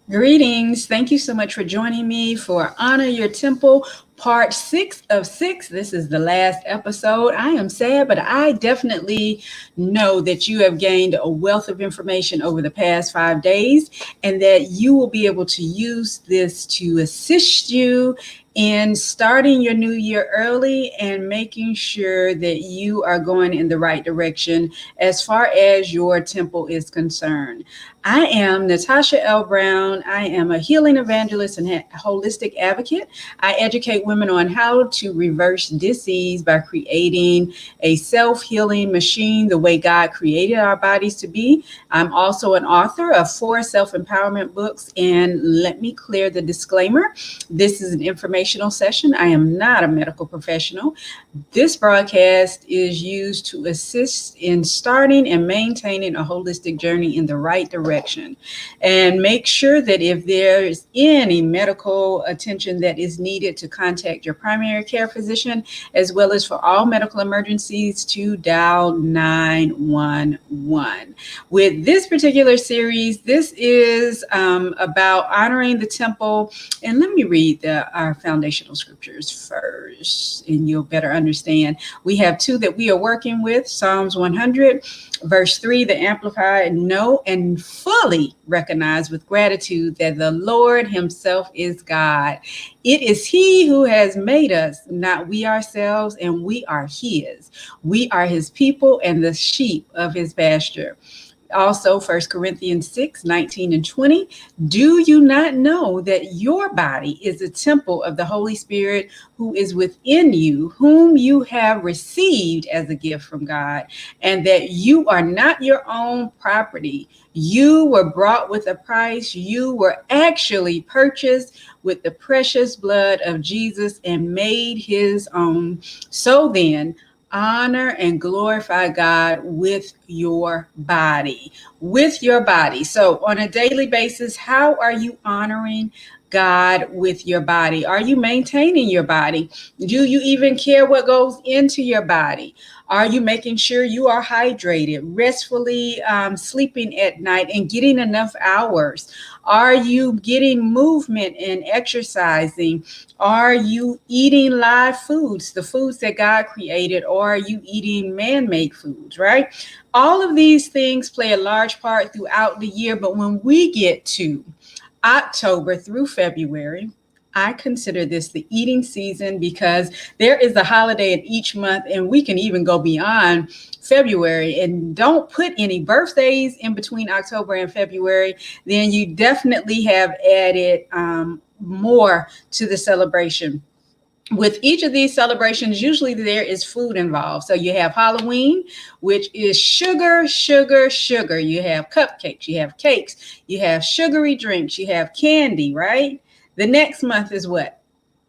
Greetings. Thank you so much for joining me for Honor Your Temple, part 6 of 6. This is the last episode. I am sad, but I definitely know that you have gained a wealth of information over the past 5 days and that you will be able to use this to assist you in starting your new year early and making sure that you are going in the right direction as far as your temple is concerned. I am Natasha L. Brown. I am a healing evangelist and holistic advocate. I educate women on how to reverse disease by creating a self-healing machine the way God created our bodies to be. I'm also an author of 4 self-empowerment books. And let me clear the disclaimer. This is an informational session. I am not a medical professional. This broadcast is used to assist in starting and maintaining a holistic journey in the right direction. And make sure that if there is any medical attention that is needed, to contact your primary care physician, as well as for all medical emergencies to dial 911. With this particular series, this is about honoring the temple. And let me read our foundational scriptures first, and you'll better understand. We have two that we are working with. Psalms 100, verse 3, the Amplified: know and fully recognize with gratitude that the Lord himself is God. It is he who has made us, not we ourselves, and we are his. We are his people and the sheep of his pasture. Also, 1 Corinthians 6:19 and 20. Do you not know that your body is a temple of the Holy Spirit who is within you, whom you have received as a gift from God, and that you are not your own property? You were bought with a price. You were actually purchased with the precious blood of Jesus and made his own. So then, honor and glorify God with your body. With your body. So, on a daily basis, how are you honoring God with your body? Are you maintaining your body? Do you even care what goes into your body? Are you making sure you are hydrated, restfully sleeping at night, and getting enough hours? Are you getting movement and exercising? Are you eating live foods, the foods that God created, or are you eating man-made foods, right? All of these things play a large part throughout the year, but when we get to October through February, I consider this the eating season because there is a holiday in each month, and we can even go beyond February. And don't put any birthdays in between October and February, then you definitely have added more to the celebration. With each of these celebrations, usually there is food involved. So you have Halloween, which is sugar, sugar, sugar. You have cupcakes, you have cakes, you have sugary drinks, you have candy, right? The next month is what?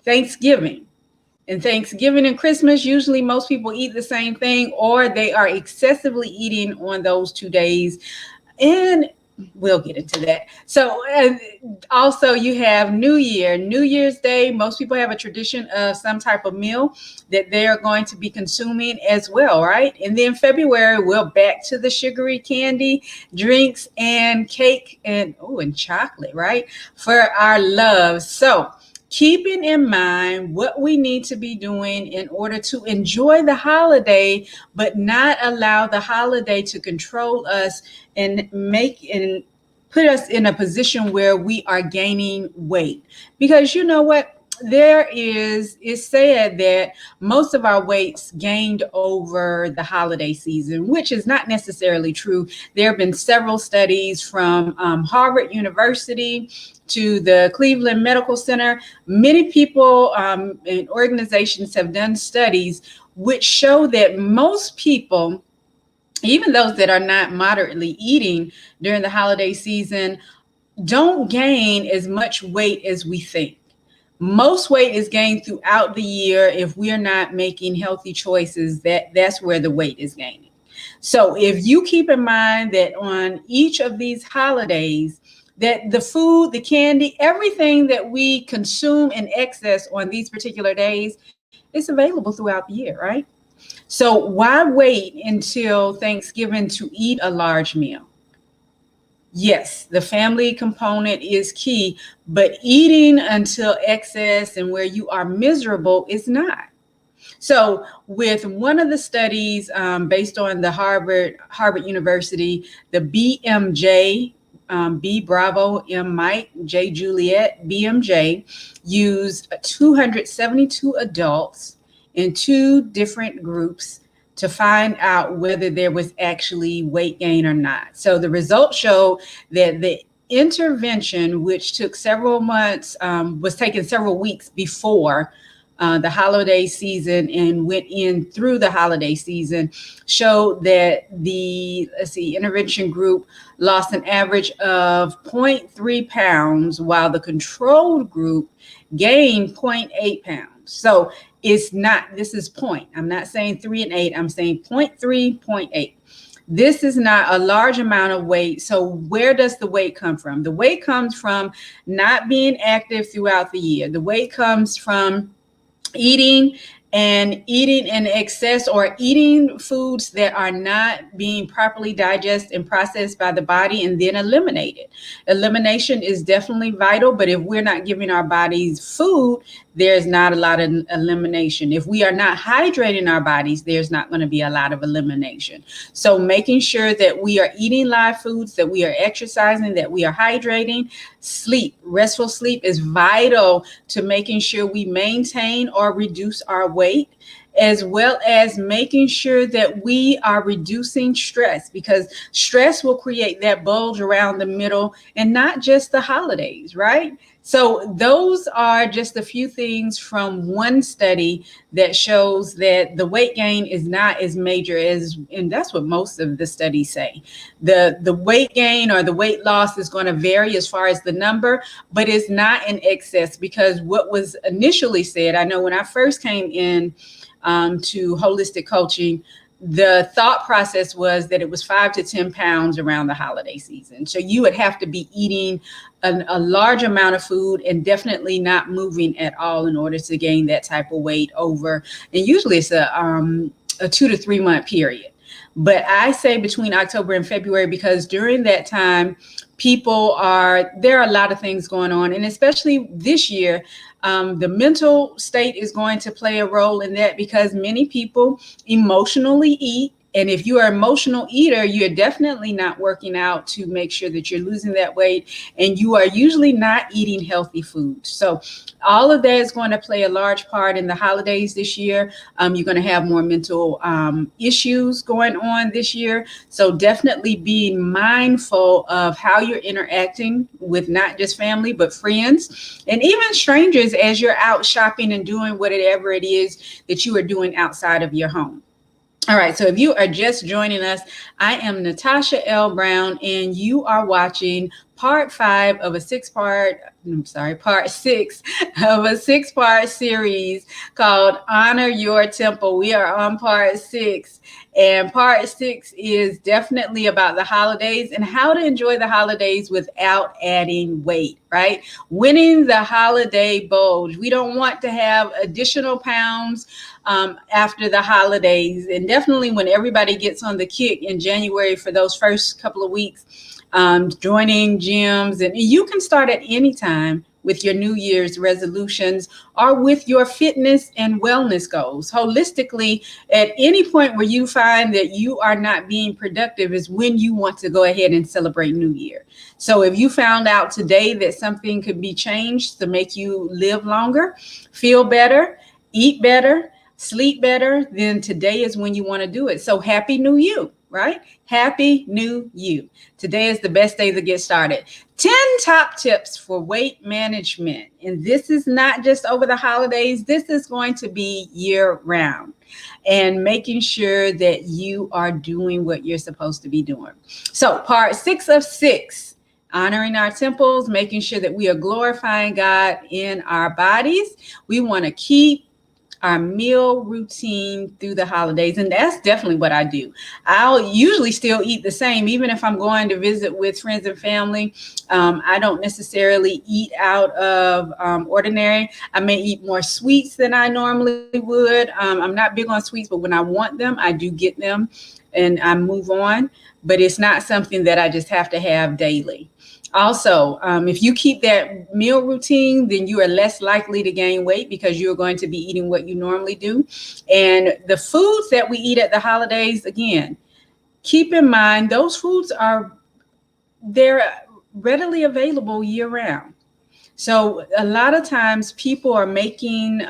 Thanksgiving. And Thanksgiving and Christmas, usually most people eat the same thing, or they are excessively eating on those 2 days. And we'll get into that. So also you have New Year's Day. Most people have a tradition of some type of meal that they are going to be consuming as well, right? And then February, we're back to the sugary candy, drinks, and cake, and chocolate, right? For our loves. So keeping in mind what we need to be doing in order to enjoy the holiday, but not allow the holiday to control us and put us in a position where we are gaining weight. Because you know what? It's said that most of our weights gained over the holiday season, which is not necessarily true. There have been several studies from Harvard University to the Cleveland Medical Center. Many people and organizations have done studies which show that most people, even those that are not moderately eating during the holiday season, don't gain as much weight as we think. Most weight is gained throughout the year. If we're not making healthy choices, that's where the weight is gaining. So if you keep in mind that on each of these holidays, that the food, the candy, everything that we consume in excess on these particular days is available throughout the year, right? So why wait until Thanksgiving to eat a large meal? Yes, the family component is key, but eating until excess and where you are miserable is not. So, with one of the studies based on the Harvard University, the BMJ, B Bravo, M Mike, J Juliet, BMJ, used 272 adults in two different groups to find out whether there was actually weight gain or not. So the results show that the intervention, which took several months, was taken several weeks before the holiday season and went in through the holiday season, showed that the, let's see, intervention group lost an average of 0.3 pounds, while the controlled group gained 0.8 pounds. So it's not, this is point. I'm not saying 3 and 8. I'm saying 0.3, 0.8. This is not a large amount of weight. So where does the weight come from? The weight comes from not being active throughout the year. The weight comes from eating in excess, or eating foods that are not being properly digested and processed by the body and then eliminated. Elimination is definitely vital, but if we're not giving our bodies food, there's not a lot of elimination. If we are not hydrating our bodies, there's not going to be a lot of elimination. So making sure that we are eating live foods, that we are exercising, that we are hydrating. Sleep, restful sleep is vital to making sure we maintain or reduce our weight, as well as making sure that we are reducing stress, because stress will create that bulge around the middle, and not just the holidays, right? So those are just a few things from one study that shows that the weight gain is not as major as, and that's what most of the studies say. The weight gain or the weight loss is going to vary as far as the number, but it's not in excess, because what was initially said, I know when I first came in to holistic coaching, the thought process was that it was 5 to 10 pounds around the holiday season. So you would have to be eating a large amount of food and definitely not moving at all in order to gain that type of weight over. And usually it's a 2 to 3 month period. But I say between October and February, because during that time, there are a lot of things going on. And especially this year, the mental state is going to play a role in that, because many people emotionally eat. And if you are an emotional eater, you're definitely not working out to make sure that you're losing that weight. And you are usually not eating healthy food. So all of that is going to play a large part in the holidays this year. You're going to have more mental issues going on this year. So definitely being mindful of how you're interacting with not just family, but friends and even strangers as you're out shopping and doing whatever it is that you are doing outside of your home. All right, so if you are just joining us, I am Natasha L. Brown, and you are watching part 6 of a 6-part series called Honor Your Temple. We are on part 6, and part 6 is definitely about the holidays and how to enjoy the holidays without adding weight, right? Winning the holiday bulge. We don't want to have additional pounds after the holidays, and definitely when everybody gets on the kick in January for those first couple of weeks, joining gyms. And you can start at any time with your New Year's resolutions or with your fitness and wellness goals. Holistically, at any point where you find that you are not being productive is when you want to go ahead and celebrate New Year. So if you found out today that something could be changed to make you live longer, feel better, eat better, sleep better, then today is when you want to do it. So happy new you, right? Happy new you. Today is the best day to get started. 10 top tips for weight management. And this is not just over the holidays. This is going to be year round, and making sure that you are doing what you're supposed to be doing. So part 6 of 6, honoring our temples, making sure that we are glorifying God in our bodies. We want to keep our meal routine through the holidays. And that's definitely what I do. I'll usually still eat the same, even if I'm going to visit with friends and family. I don't necessarily eat out of ordinary. I may eat more sweets than I normally would. I'm not big on sweets, but when I want them, I do get them and I move on. But it's not something that I just have to have daily. Also, if you keep that meal routine, then you are less likely to gain weight because you're going to be eating what you normally do. And the foods that we eat at the holidays, again, keep in mind those foods they're readily available year round. So a lot of times people are making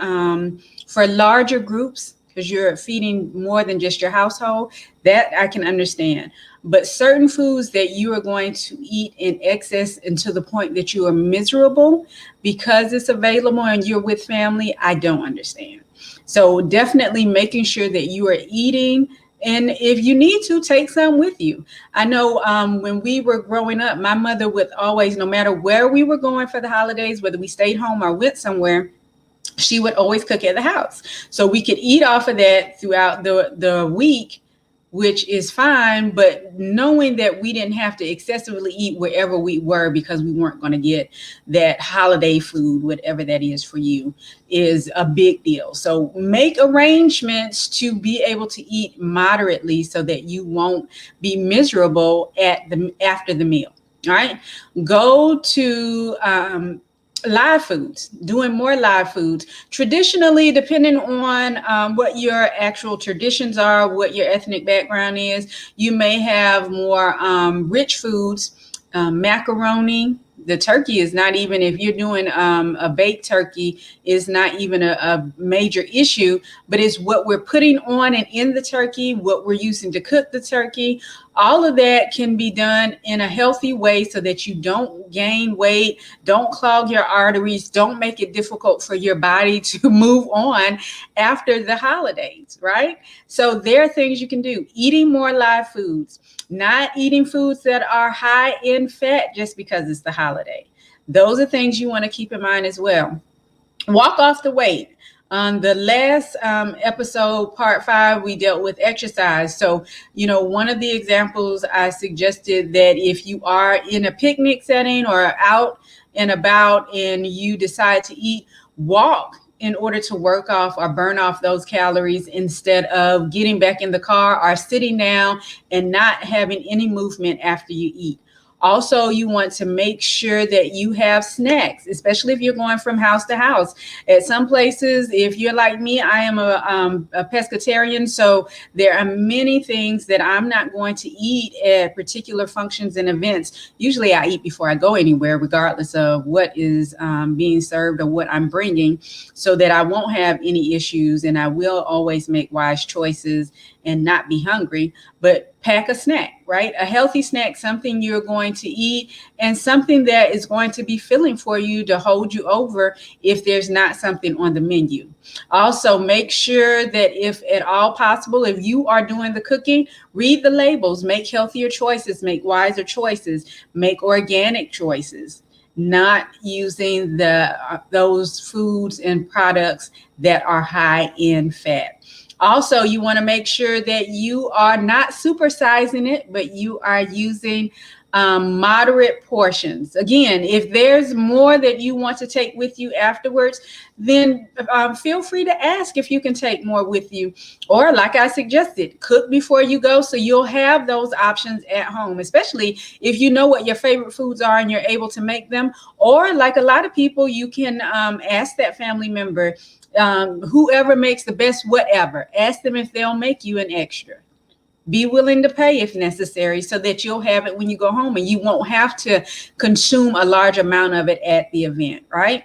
for larger groups because you're feeding more than just your household. That I can understand. But certain foods that you are going to eat in excess and to the point that you are miserable because it's available and you're with family, I don't understand. So definitely making sure that you are eating. And if you need to, take some with you. I know when we were growing up, my mother would always, no matter where we were going for the holidays, whether we stayed home or went somewhere, she would always cook at the house. So we could eat off of that throughout the week, which is fine, but knowing that we didn't have to excessively eat wherever we were because we weren't going to get that holiday food, whatever that is for you, is a big deal. So make arrangements to be able to eat moderately so that you won't be miserable after the meal. All right. Go to live foods, doing more live foods. Traditionally, depending on what your actual traditions are, what your ethnic background is, you may have more rich foods, macaroni. The turkey is not even, if you're doing a baked turkey, is not even a major issue, but it's what we're putting on and in the turkey, what we're using to cook the turkey. All of that can be done in a healthy way so that you don't gain weight, don't clog your arteries, don't make it difficult for your body to move on after the holidays, right? So there are things you can do. Eating more live foods, not eating foods that are high in fat just because it's the holiday. Those are things you want to keep in mind as well. Walk off the weight. On the last episode, part 5, we dealt with exercise. So, one of the examples I suggested that if you are in a picnic setting or out and about and you decide to eat, walk in order to work off or burn off those calories instead of getting back in the car or sitting down and not having any movement after you eat. Also, you want to make sure that you have snacks, especially if you're going from house to house. At some places, if you're like me, I am a pescatarian, so there are many things that I'm not going to eat at particular functions and events. Usually I eat before I go anywhere, regardless of what is being served or what I'm bringing, so that I won't have any issues and I will always make wise choices and not be hungry. But pack a snack, right? A healthy snack, something you're going to eat and something that is going to be filling for you to hold you over if there's not something on the menu. Also, make sure that if at all possible, if you are doing the cooking, read the labels, make healthier choices, make wiser choices, make organic choices, not using those foods and products that are high in fat. Also, you want to make sure that you are not supersizing it, but you are using moderate portions. Again, if there's more that you want to take with you afterwards, then feel free to ask if you can take more with you. Or like I suggested, cook before you go so you'll have those options at home, especially if you know what your favorite foods are and you're able to make them. Or like a lot of people, you can ask that family member, whoever makes the best whatever, ask them if they'll make you an extra. Be willing to pay if necessary so that you'll have it when you go home and you won't have to consume a large amount of it at the event, right?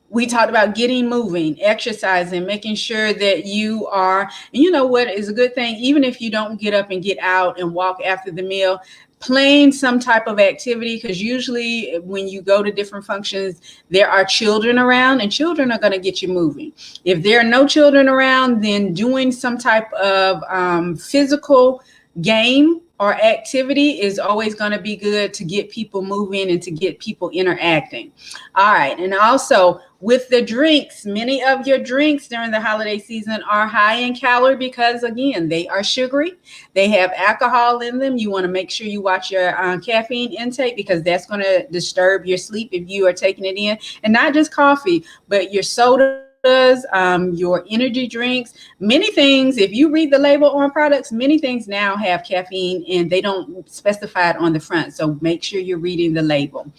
We talked about getting moving, exercising, making sure that you are, and you know what is a good thing, even if you don't get up and get out and walk after the meal, playing some type of activity, because usually when you go to different functions, there are children around and children are going to get you moving. If there are no children around, then doing some type of physical game or activity is always going to be good to get people moving and to get people interacting. All right. And also with the drinks, many of your drinks during the holiday season are high in calorie because, again, they are sugary. They have alcohol in them. You want to make sure you watch your caffeine intake because that's going to disturb your sleep if you are taking it in. And not just coffee, but your sodas, your energy drinks, many things. If you read the label on products, many things now have caffeine and they don't specify it on the front. So make sure you're reading the label.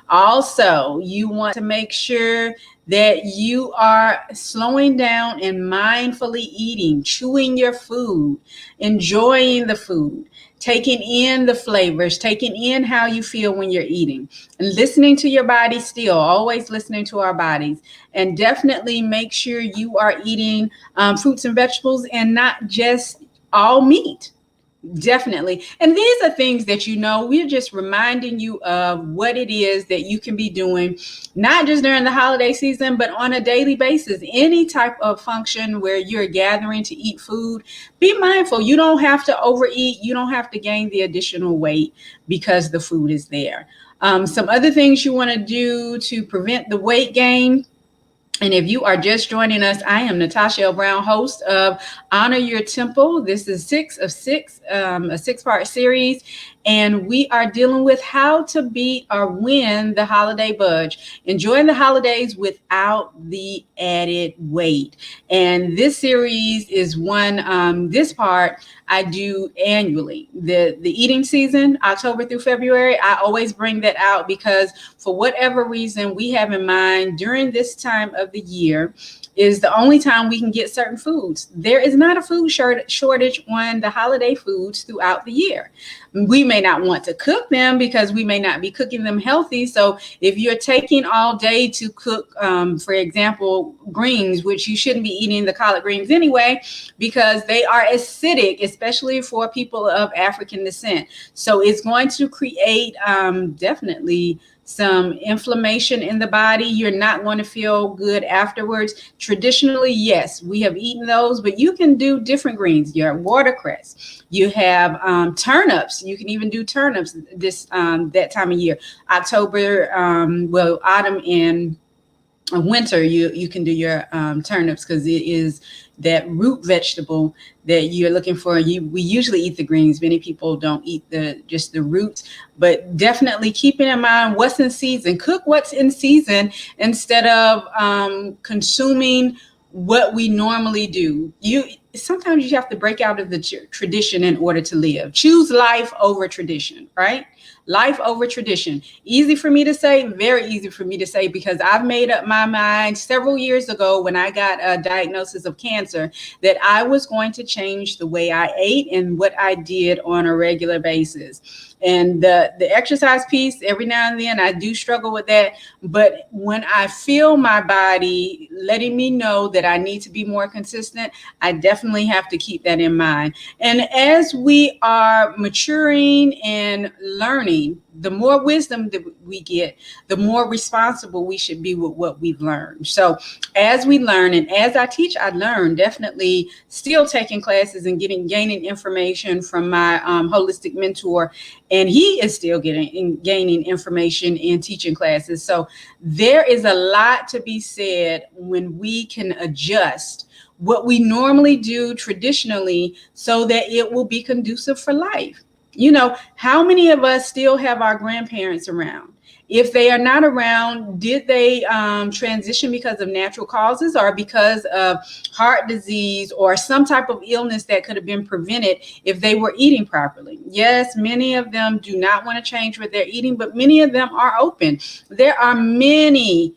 Also, you want to make sure that you are slowing down and mindfully eating, chewing your food, enjoying the food, taking in the flavors, taking in how you feel when you're eating, and listening to your body still, always listening to our bodies. And definitely make sure you are eating fruits and vegetables and not just all meat. Definitely. And these are things that, we're just reminding you of what it is that you can be doing, not just during the holiday season, but on a daily basis. Any type of function where you're gathering to eat food, be mindful. You don't have to overeat. You don't have to gain the additional weight because the food is there. Some other things you want to do to prevent the weight gain. And if you are just joining us, I am Natasha L. Brown, host of Honor Your Temple. This is 6 of 6, a 6-part series. And we are dealing with how to beat or win the holiday budge, enjoying the holidays without the added weight. And this series is one, this part I do annually. The eating season, October through February, I always bring that out because for whatever reason we have in mind during this time of the year is the only time we can get certain foods. There is not a food shortage on the holiday foods throughout the year. We may not want to cook them because we may not be cooking them healthy. So if you're taking all day to cook, for example, greens, which you shouldn't be eating the collard greens anyway, because they are acidic, especially for people of African descent. So it's going to create definitely some inflammation in the body. You're not going to feel good afterwards. Traditionally, yes, we have eaten those, but you can do different greens. You have watercress. You have turnips. You can even do turnips this that time of year. October, autumn and winter, you can do your turnips because it is that root vegetable that you're looking for. We usually eat the greens. Many people don't eat just the roots, but definitely keeping in mind what's in season. Cook what's in season instead of consuming what we normally do. Sometimes you have to break out of the tradition in order to live. Choose life over tradition, right? Life over tradition. Easy for me to say, very easy for me to say, because I've made up my mind several years ago when I got a diagnosis of cancer that I was going to change the way I ate and what I did on a regular basis. And the exercise piece, every now and then I do struggle with that. But when I feel my body letting me know that I need to be more consistent, I definitely have to keep that in mind. And as we are maturing and learning, the more wisdom that we get, the more responsible we should be with what we've learned. So as we learn and as I teach, I learn, definitely still taking classes and gaining information from my holistic mentor. And he is still gaining information in teaching classes. So there is a lot to be said when we can adjust what we normally do traditionally so that it will be conducive for life. How many of us still have our grandparents around? If they are not around, did they transition because of natural causes or because of heart disease or some type of illness that could have been prevented if they were eating properly? Yes, many of them do not want to change what they're eating, but many of them are open. There are many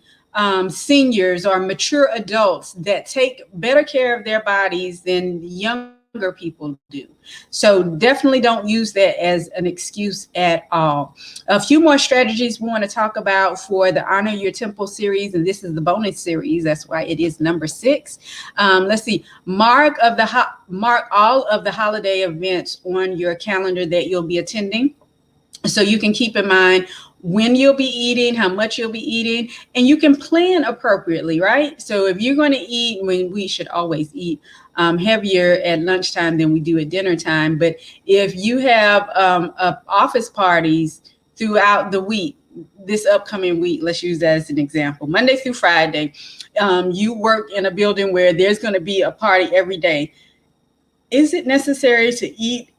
seniors or mature adults that take better care of their bodies than younger people do. So definitely don't use that as an excuse at all. A few more strategies we want to talk about for the Honor Your Temple series, and this is the bonus series. That's why it is number 6. Let's see. Mark all of the holiday events on your calendar that you'll be attending, so you can keep in mind when you'll be eating, how much you'll be eating, and you can plan appropriately, right? So if you're going to eat, when we should always eat heavier at lunchtime than we do at dinner time, but if you have office parties throughout the week, this upcoming week, let's use that as an example, Monday through Friday, you work in a building where there's going to be a party every day. Is it necessary to eat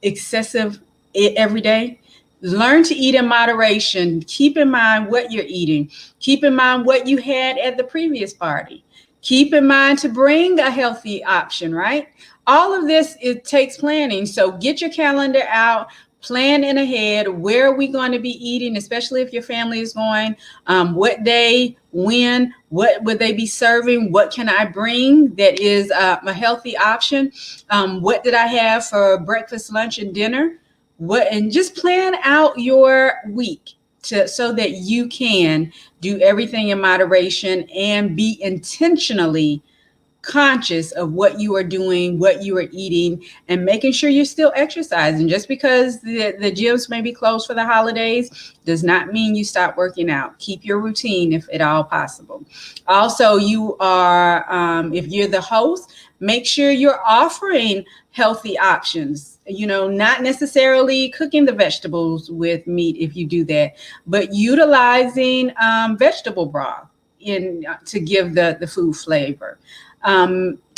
excessive every day? Learn to eat in moderation. Keep in mind what you're eating. Keep in mind what you had at the previous party. Keep in mind to bring a healthy option, right? All of this, it takes planning. So get your calendar out, plan in ahead. Where are we going to be eating, especially if your family is going? What day, when, what would they be serving? What can I bring that is a healthy option? What did I have for breakfast, lunch, and dinner? And just plan out your week so that you can do everything in moderation and be intentionally conscious of what you are doing, what you are eating, and making sure you're still exercising. Just because the gyms may be closed for the holidays does not mean you stop working out. Keep your routine if at all possible. Also, you are, if you're the host, make sure you're offering healthy options. Not necessarily cooking the vegetables with meat if you do that, but utilizing vegetable broth to give the food flavor.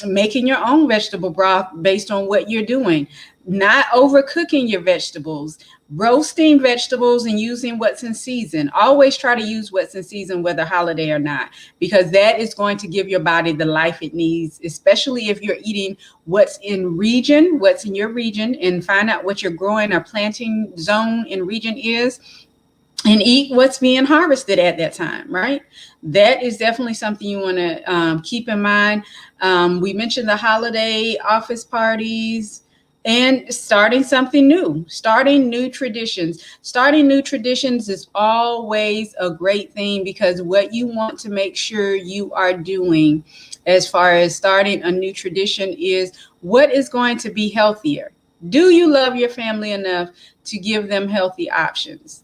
Making your own vegetable broth based on what you're doing, not overcooking your vegetables, roasting vegetables and using what's in season. Always try to use what's in season, whether holiday or not, because that is going to give your body the life it needs, especially if you're eating what's in your region, and find out what your growing or planting zone and region is, and eat what's being harvested at that time, right? That is definitely something you want to keep in mind. We mentioned the holiday office parties and starting something new, starting new traditions. Starting new traditions is always a great thing, because what you want to make sure you are doing as far as starting a new tradition is what is going to be healthier. Do you love your family enough to give them healthy options?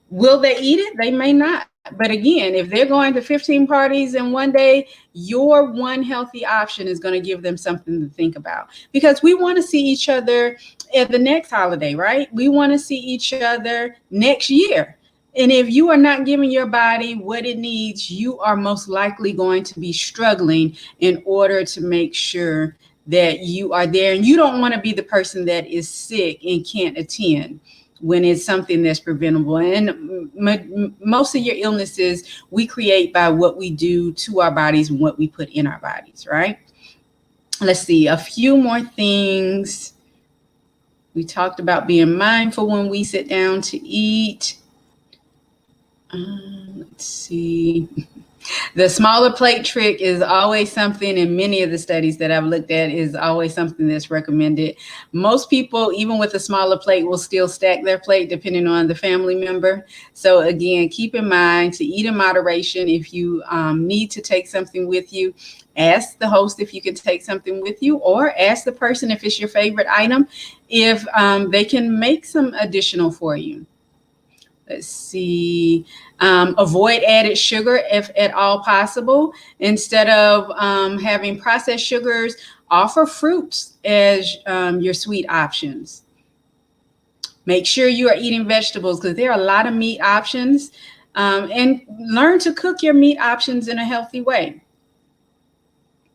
Will they eat it? They may not. But again, if they're going to 15 parties in one day, your one healthy option is going to give them something to think about, because we want to see each other at the next holiday, right? We want to see each other next year. And if you are not giving your body what it needs, you are most likely going to be struggling in order to make sure that you are there. And you don't want to be the person that is sick and can't attend when it's something that's preventable. And most of your illnesses we create by what we do to our bodies and what we put in our bodies, right? Let's see, a few more things. We talked about being mindful when we sit down to eat. Let's see. The smaller plate trick is always something, in many of the studies that I've looked at, is always something that's recommended. Most people, even with a smaller plate, will still stack their plate depending on the family member. So again, keep in mind to eat in moderation. If you need to take something with you, ask the host if you can take something with you, or ask the person if it's your favorite item, if they can make some additional for you. Let's see. Avoid added sugar if at all possible. Instead of having processed sugars, offer fruits as your sweet options. Make sure you are eating vegetables, because there are a lot of meat options, and learn to cook your meat options in a healthy way.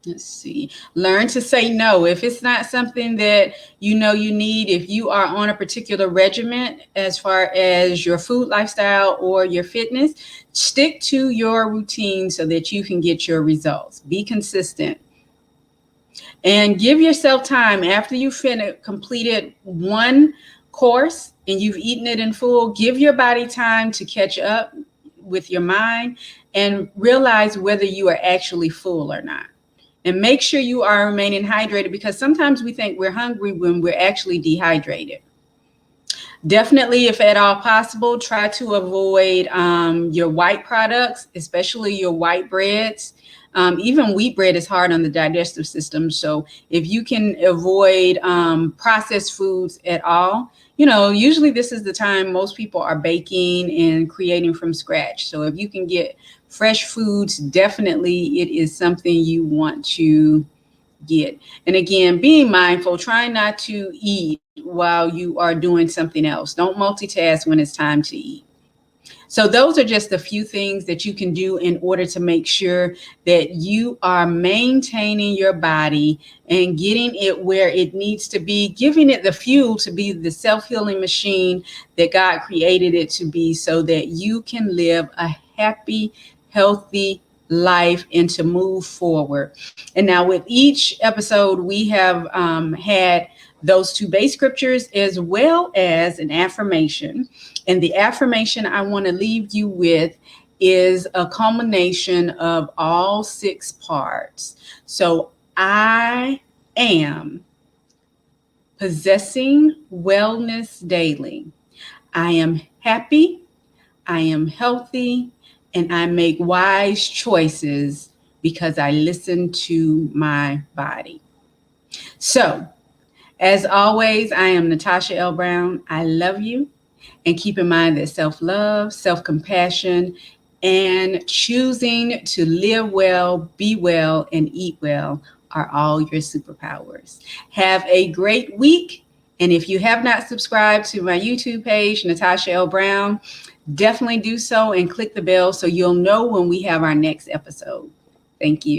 Let's see. Learn to say no. If it's not something that you know you need, if you are on a particular regimen as far as your food lifestyle or your fitness, stick to your routine so that you can get your results. Be consistent. And give yourself time after you've completed one course and you've eaten it in full. Give your body time to catch up with your mind and realize whether you are actually full or not. And make sure you are remaining hydrated, because sometimes we think we're hungry when we're actually dehydrated. Definitely, if at all possible, try to avoid your white products, especially your white breads. Even wheat bread is hard on the digestive system. So if you can avoid processed foods at all, usually this is the time most people are baking and creating from scratch. So if you can get fresh foods, definitely it is something you want to get. And again, being mindful, trying not to eat while you are doing something else. Don't multitask when it's time to eat. So those are just a few things that you can do in order to make sure that you are maintaining your body and getting it where it needs to be, giving it the fuel to be the self-healing machine that God created it to be, so that you can live a happy, healthy life and to move forward. And now with each episode, we have had those two base scriptures as well as an affirmation. And the affirmation I want to leave you with is a culmination of all 6 parts. So I am possessing wellness daily. I am happy. I am healthy. And I make wise choices because I listen to my body. So, as always, I am Natasha L. Brown. I love you. And keep in mind that self-love, self-compassion, and choosing to live well, be well, and eat well are all your superpowers. Have a great week. And if you have not subscribed to my YouTube page, Natasha L. Brown, definitely do so and click the bell so you'll know when we have our next episode. Thank you.